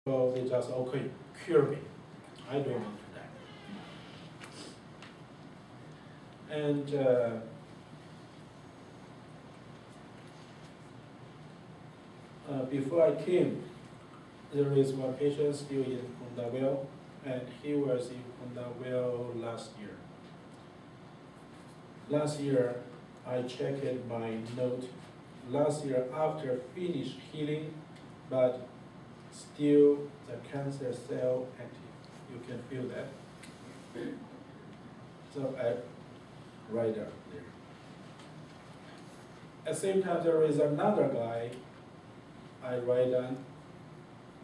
So they just, okay, cure me. I don't want to die. And before I came, there is one patient still in Kundawell, and he was in Kundawell last year. Last year, I checked my note. Last year, after finished healing, but still the cancer cell active. You can feel that. So I write down there. At the same time, there is another guy. I write down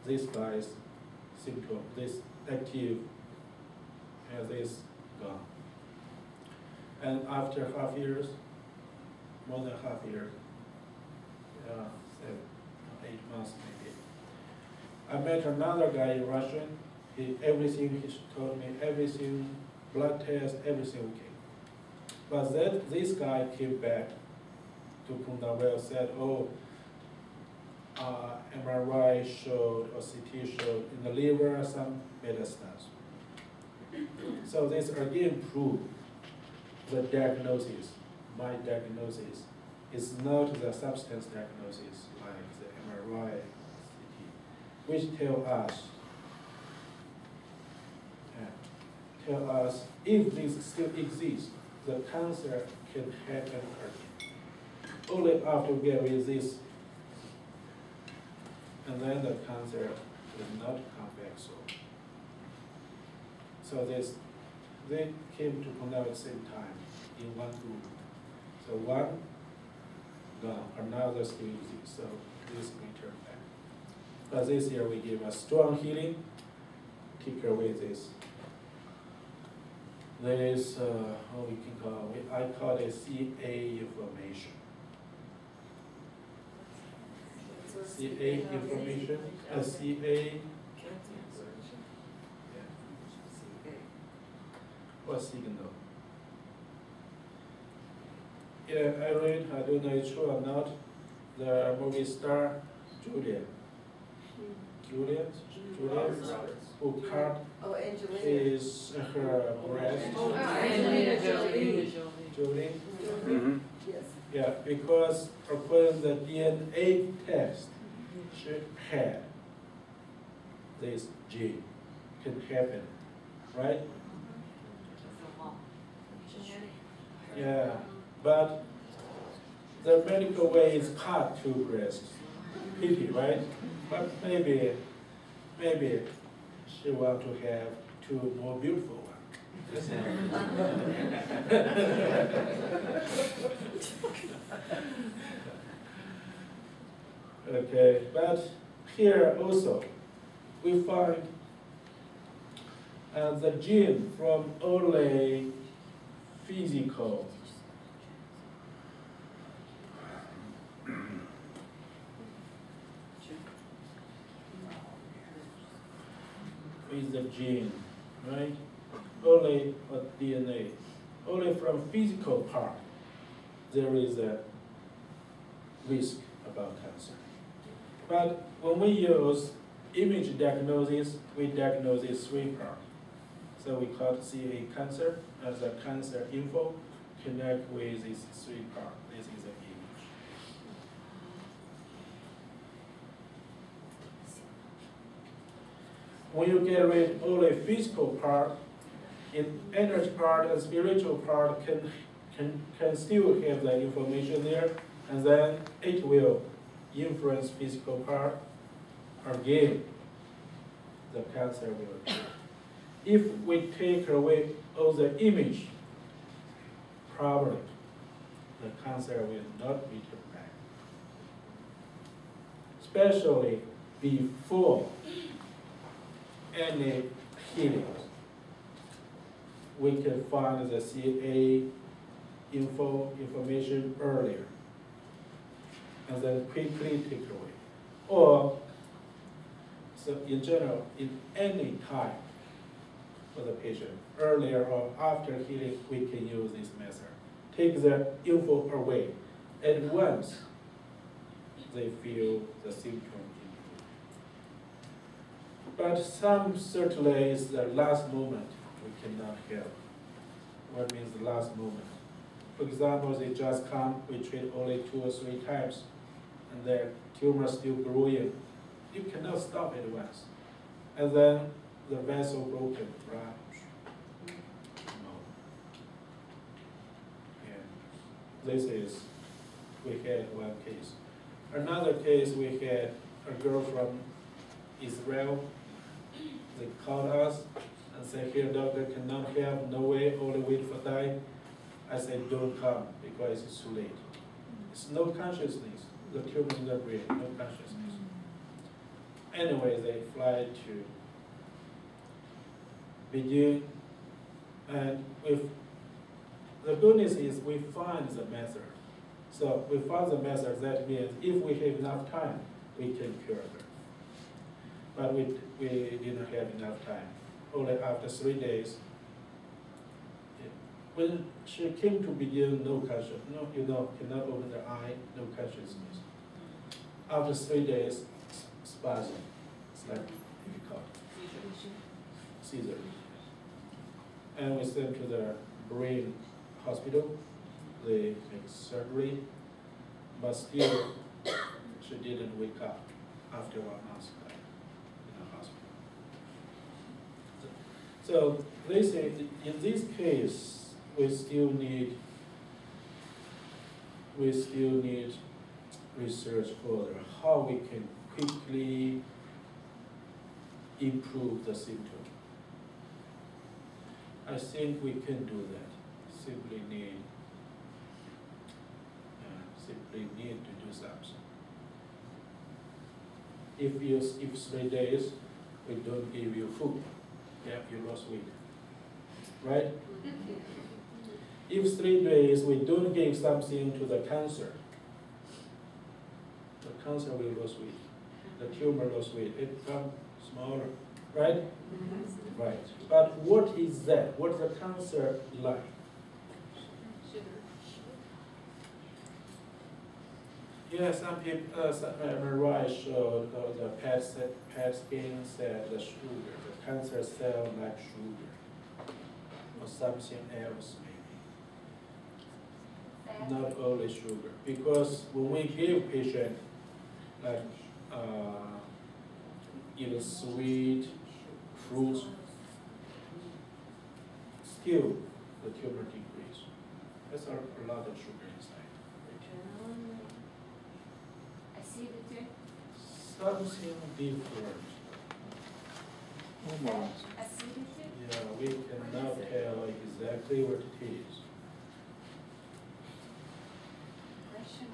this guy's symptom, this active, and this gone. And after half years, more than half year, 7, 8 months maybe, I met another guy in Russian. Everything he told me, everything, blood test, everything okay. But then this guy came back to Kundawell, said, oh, MRI showed or CT showed in the liver some metastasis. So this again proved the diagnosis, my diagnosis, is not the substance diagnosis like the MRI, CT, which tell us if this still exists, the cancer can happen again. Only after we get rid of this, and then the cancer will not come back so. So they came to Kundawell at the same time in one group. So one gone, another still exists. So this returned back. But this year we give a strong healing, take away this. There is what we can call, I call it CA inflammation. CA inflammation, CA. What signal? Yeah, I read, I don't know if it's true or not, the movie star Julia, who cut her breast. Oh, Angelina Jolie. Jolie? Mm-hmm. Yes. Yeah, because according to the DNA test, she had this gene. Can happen, right? Yeah, but the medical way is cut two breasts. Pity, right? But maybe she want to have two more beautiful ones. Okay, but here also we find the gene from only physical is the gene, right? Only a DNA, only from physical part there is a risk about cancer. But when we use image diagnosis, we diagnose these three parts. So we call it CA cancer as a cancer info, connect with these three parts. This is an image. When you get rid of only physical part, in energy part and spiritual part can still have the information there, and then it will influence physical part. Again, the cancer will appear. If we take away all the image, probably the cancer will not return back. Especially before any healing, we can find the CA information earlier, and then quickly take away. Or, so in general, in any time for the patient, earlier or after healing, we can use this method. Take the info away, and once they feel the symptom improve. But some certainly is the last moment we cannot help. What means the last moment? For example, they just come, we treat only 2 or 3 times, and their tumor still growing. You cannot stop it once. And then the vessel broken, right? No. Yeah. This is, we had one case. Another case, we had a girl from Israel. They called us and said, here, doctor, cannot help, no way, only wait for die. I said, don't come, because it's too late. It's no consciousness. The tumor in the brain, no consciousness. Anyway, they fly to Beijing, and the good news is we find the method. So we found the method. That means if we have enough time, we can cure her. But we didn't have enough time. Only after 3 days. When she came to Beijing, no conscious, cannot open her eye, no consciousness. After 3 days, spasm. It's like difficult. Seizure. And we sent to the brain hospital. They make surgery, but still she didn't wake up after 1 month in the hospital. So they say in this case we still need research further how we can quickly improve the symptom. I think we can do that. Simply need to do something. If 3 days we don't give you food, yeah, you lost weight, right? If 3 days we don't give something to the cancer will lose weight. The tumor lost weight. It becomes smaller, right? Mm-hmm. Right. But what is that? What's the cancer like? Yeah, some people, some MRI showed the PET scan said the sugar, the cancer cell like sugar, or something else maybe. Not only sugar, because when we give patient like either sweet fruits, still the tumor decrease. There's a lot of sugar inside. Acidity? Something different. Acidity? Yeah, we cannot tell exactly what it is. Question.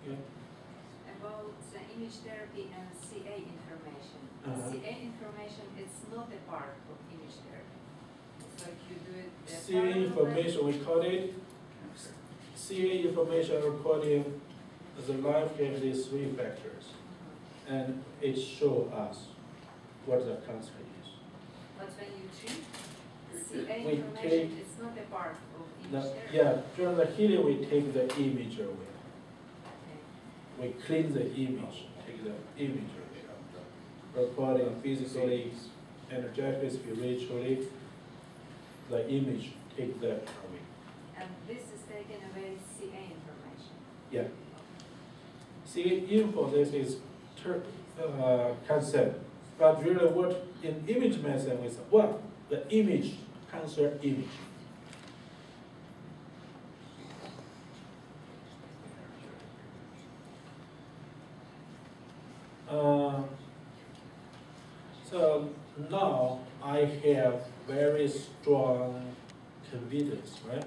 Yeah. About the image therapy and CA information. CA information is not a part of image therapy. It's like you do it. CA information, we call it. CA information recording the life have these 3 factors, and it shows us what the cancer is. But when you treat, CA We information take- is not a part of image Now, therapy. yeah, during the healing we take the image away. Okay. We clean the image, take the image away. Recording physically, energetically, spiritually, the image, take that away. And this is taken away CA information. Yeah. See, info, this is concept. But really what in image medicine is, what? The image, cancer image. So now I have very strong confidence, right?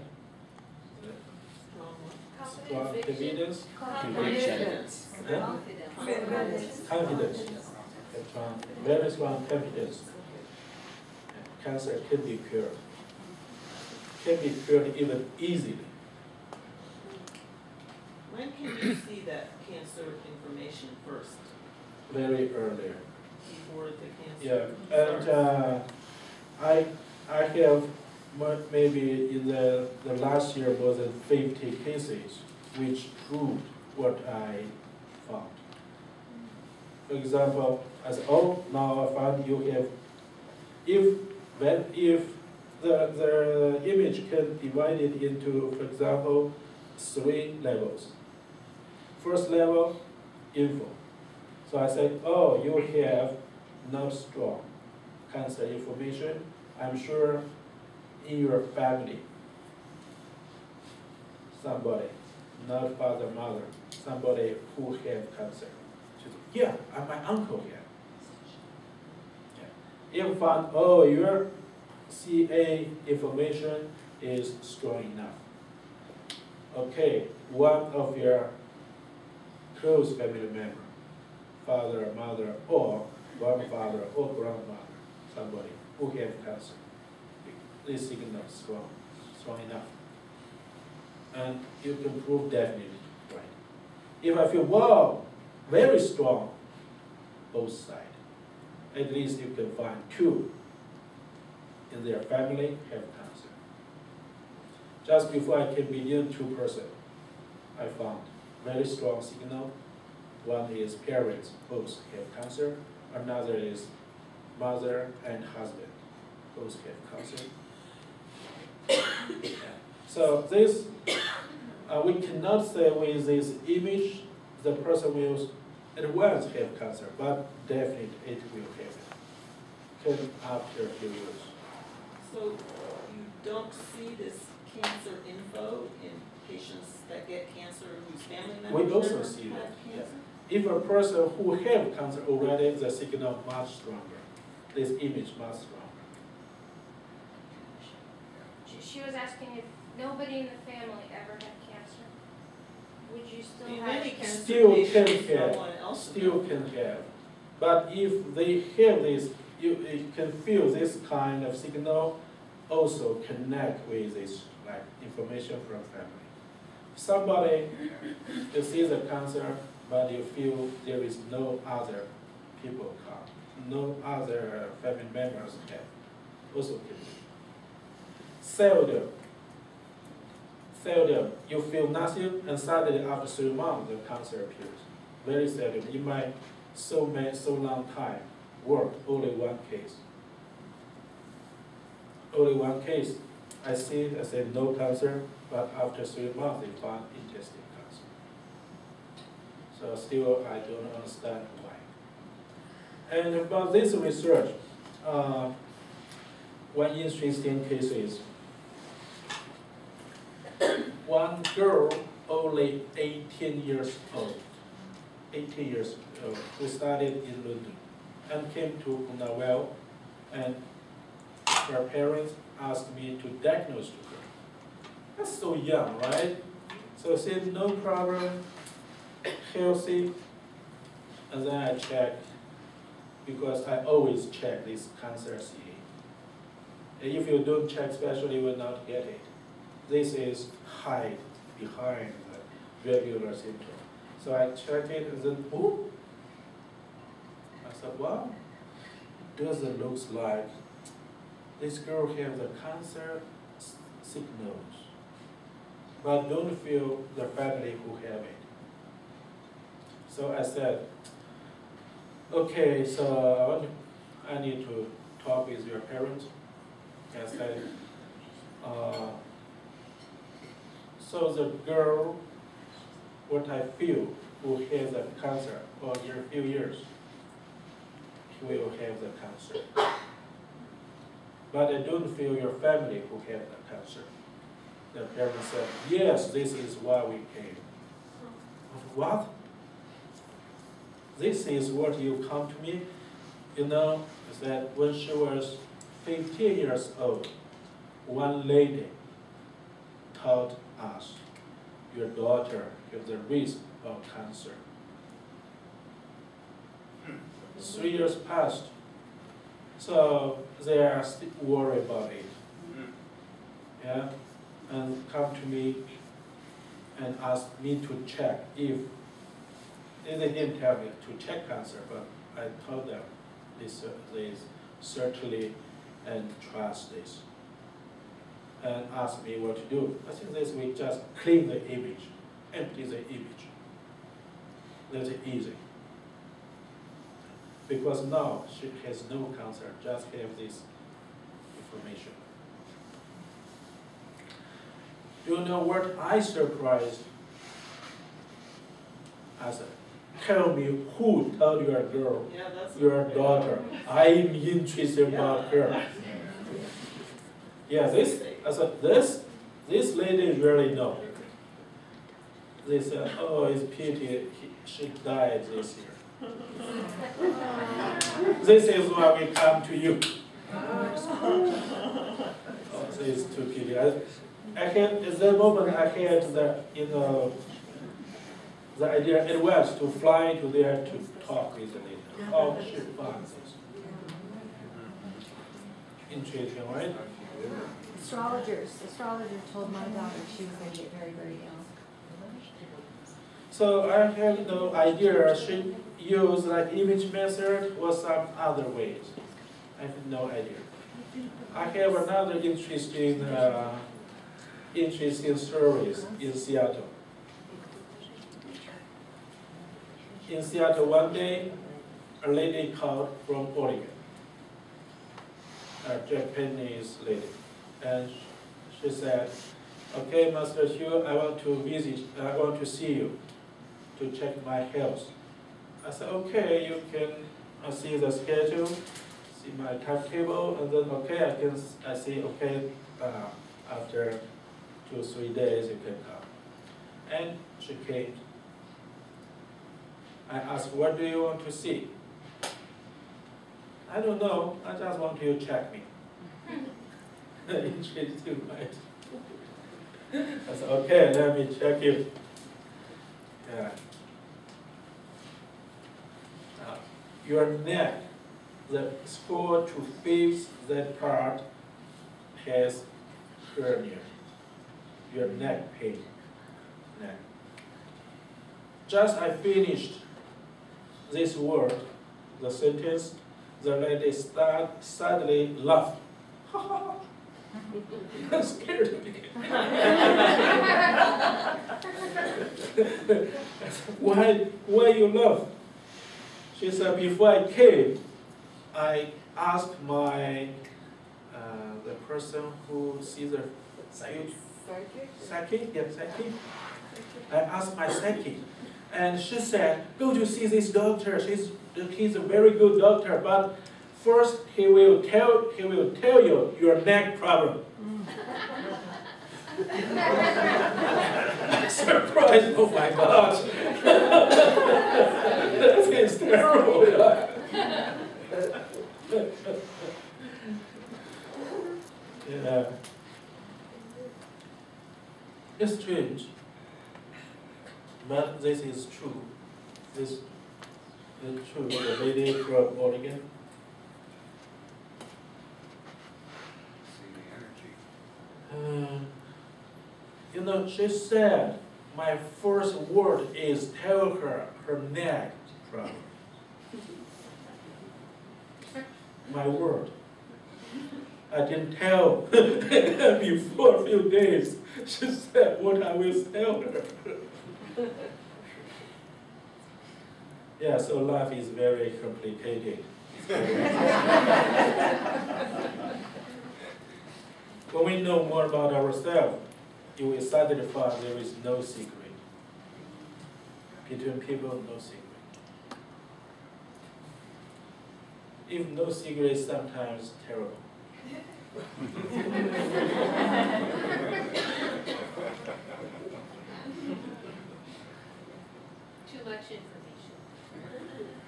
Strong confidence. Confidence. Huh? Confidence. Confidence. Very strong confidence. Cancer can be cured. Can be cured even easily. When can you see that cancer information first? Very early. Before the cancer? Yeah, and I have maybe in the last year more than 50 cases which proved what I found. For example, I said, oh, now I found you have, if the image can divide it into, for example, 3 levels. First level, info. So I said, oh, you have not strong cancer information. I'm sure in your family, somebody, not father, mother, somebody who have cancer. She said, yeah, and my uncle here. Yeah. If found, oh, your CA information is strong enough. Okay, one of your close family member, father, mother, or grandfather or grandmother, somebody who have cancer. This signal is strong enough. And you can prove definitely right. If I feel, wow, very strong, both sides, at least you can find 2 in their family have cancer. Just before I can begin 2 person, I found very strong signal. One is parents, both have cancer. Another is mother and husband, both have cancer. So this, we cannot say with this image, the person will at once have cancer, but definitely it will happen after a few years. So you don't see this cancer info in patients that get cancer whose family members We also never see had that. cancer? If a person who have cancer already, the signal much stronger. This image much stronger. She was asking if nobody in the family ever had cancer, would you still In have? many cancer Still can patients, have. someone else. Still can have. But if they have this, you can feel this kind of signal also connect with this like information from family. Somebody, you see the cancer, but you feel there is no other people come, no other family members have, also can be. Seldom, you feel nothing, and suddenly after 3 months, the cancer appears. Very seldom. In my so long time, work only 1 case. Only 1 case. I said no cancer, but after 3 months, they found intestinal cancer. So still, I don't understand why. And about this research, one interesting case is one girl, only 18 years old, who studied in London and came to Punawel, and her parents asked me to diagnose to her. That's so young, right? So I said, no problem, healthy. And then I checked, because I always check this cancer CA. And if you don't check especially, you will not get it. This is hide behind the regular symptom. So I checked it and then, oh, I said, wow, does it look like this girl has the cancer signals, but don't feel the family who have it. So I said, okay, so I need to talk with your parents. I said, so the girl, what I feel, who has a cancer for a few years, she will have the cancer. But I don't feel your family who have the cancer. The parents said, yes, this is why we came. What? This is what you come to me? You know, is that when she was 15 years old, one lady told us, your daughter has the risk of cancer. 3 years passed, so they are still worried about it. Yeah, and come to me and ask me to check if, they didn't tell me to check cancer, but I told them this certainly and trust this. And ask me what to do. I think this we just clean the image, empty the image. That's easy. because now she has no cancer, just have this information. Do you know what I surprised? I said, tell me who told your girl, Yeah, that's. your daughter, I'm interested about her. Yeah, I said, this lady really know. They said, oh, it's pity, she died this year. This is why we come to you. Oh, this is too pity. I had, at that moment, I had the, the idea at once to fly to there to talk with the lady. How she found this. Interesting, right? Astrologers told my daughter she was going to get very, very ill. So I have no idea she used like image method or some other ways. I have no idea. I have another interesting service in Seattle. In Seattle one day, a lady called from Oregon, a Japanese lady, and she said, okay, Master Hugh, I want to see you to check my health. I said, okay, you can see the schedule, see my timetable, and then okay, I say, okay, after 2 or 3 days you can come. And she came. I asked, what do you want to see? I don't know, I just want you to check me. Interesting, right? I said, okay, let me check you. Yeah. Your neck, the 4 to 5, that part has hernia. Your neck pain. Neck. Just I finished this word, the sentence, the lady suddenly laughed. That scared me. Why you laugh? She said, before I came, I asked my, the person who sees the psychic. Yeah, psychic. I asked my psychic, and she said, go to see this doctor. He's a very good doctor, but first he will tell you your neck problem. Surprise! Oh my gosh! That is terrible. Yeah. It's strange, but this is true. This is true. The lady from Oregon. You know, she said, my first word is tell her neck problem. My word. I didn't tell before a few days. She said what I will tell her. Yeah, so life is very complicated. When we know more about ourselves, you will suddenly find there is no secret. Between people, no secret. Even no secret is sometimes terrible. Too much information.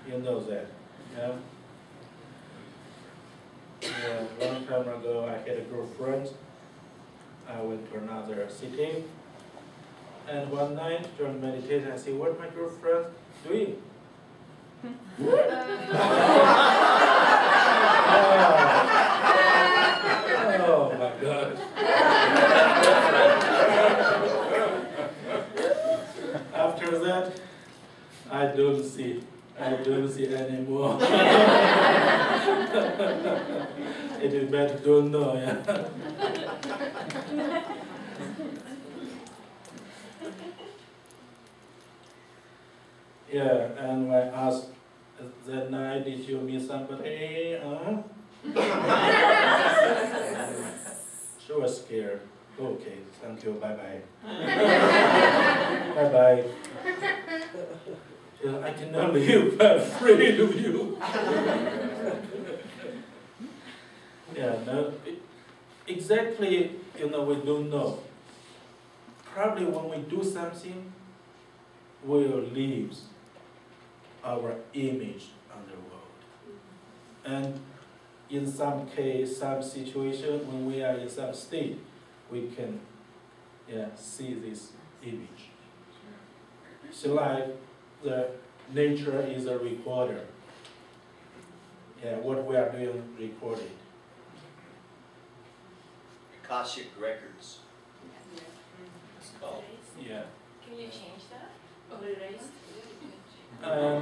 You know that, yeah? Yeah, long time ago, I had a girlfriend. I went to another city, and one night during meditation, I said, "What my girlfriend doing?" Oh my God! After that, I don't see anymore. It is better don't know, yeah. Yeah, and I asked That night, did you meet somebody? She was scared. Okay, thank you, bye-bye. Bye-bye. I cannot live, I'm afraid of you. Yeah, no, exactly, we don't know. Probably when we do something, we'll leave our image on the world. And in some case, some situation, when we are in some state, we can see this image. So like the nature is a recorder. Yeah, what we are doing recorded. Akashic records. It's called. Yeah. Can you change that? Or erase? And I'll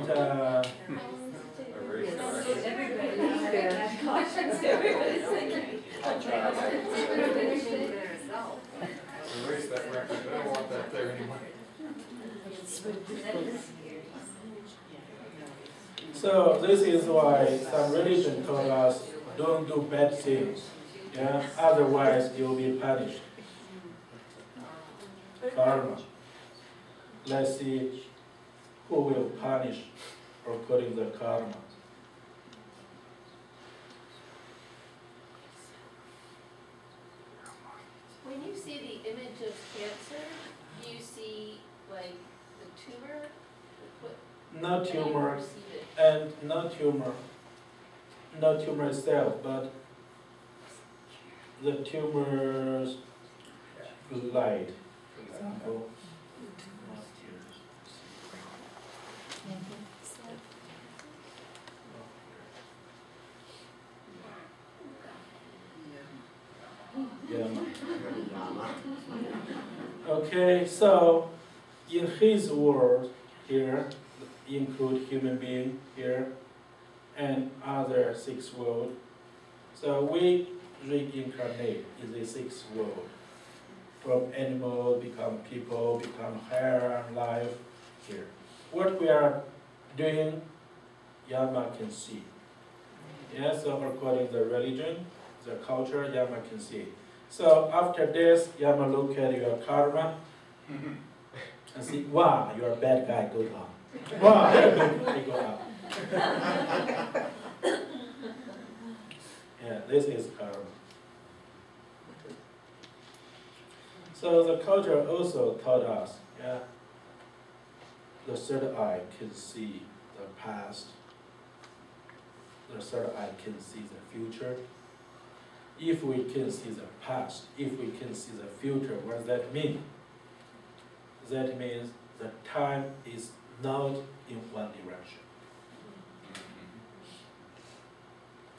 try. Erase that record, I don't want that there anymore. so this is why some religion told us don't do bad things. Yeah, otherwise you'll be punished. Karma. Let's see who will punish according to the karma. When you see the image of cancer, do you see like the tumor? No tumor, How do you perceive it? and no tumor itself, but the tumor's light, for example. Yeah. Okay, so in his world here, include human being here and other 6 world. So we reincarnate in the 6th world. From animal, become people, become higher life here. What we are doing, Yama can see. Yeah, so according to the religion, the culture, Yama can see. So after this, Yama look at your karma and see, wow, you're a bad guy, go down. Wow, you're a good guy, go up. Yeah, this is karma. So the culture also taught us, yeah, the third eye can see the past. The third eye can see the future. If we can see the past, if we can see the future, what does that mean? That means the time is not in one direction.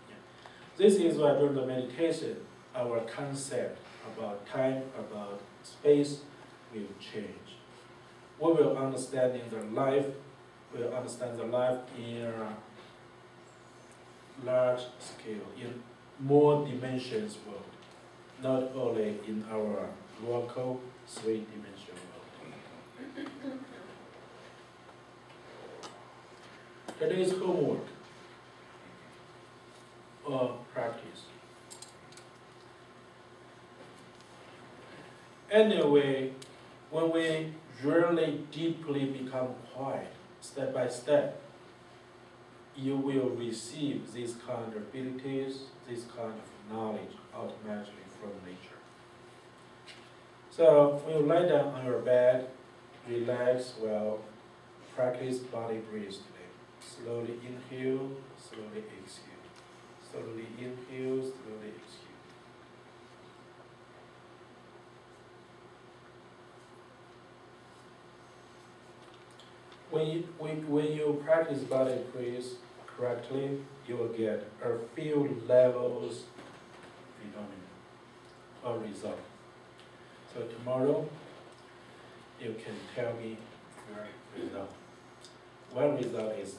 Yeah. This is why during the meditation, our concept about time, about space will change. We will understand in the life, we will understand the life in a large scale, in more dimensions world, not only in our local 3-dimensional world. Today's homework or practice. Anyway, when we really deeply become quiet, step by step, you will receive these kind of abilities, this kind of knowledge automatically from nature. So when you lie down on your bed, relax well, practice body breathe today. Slowly inhale, slowly exhale. Slowly inhale, slowly exhale. When you practice body breathe correctly, you will get a few levels phenomena or result. So tomorrow, you can tell me your result. One result is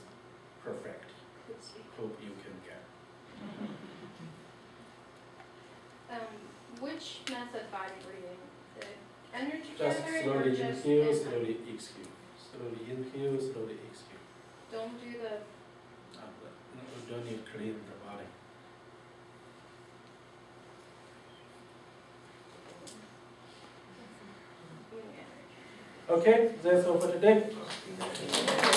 perfect. Hope you can get. Which method body breathing? The energy Just gathering or slowly just inhale, slowly exhale. Slowly inhale, slowly exhale. don't do the don't need to clean the body. Okay, that's all for today.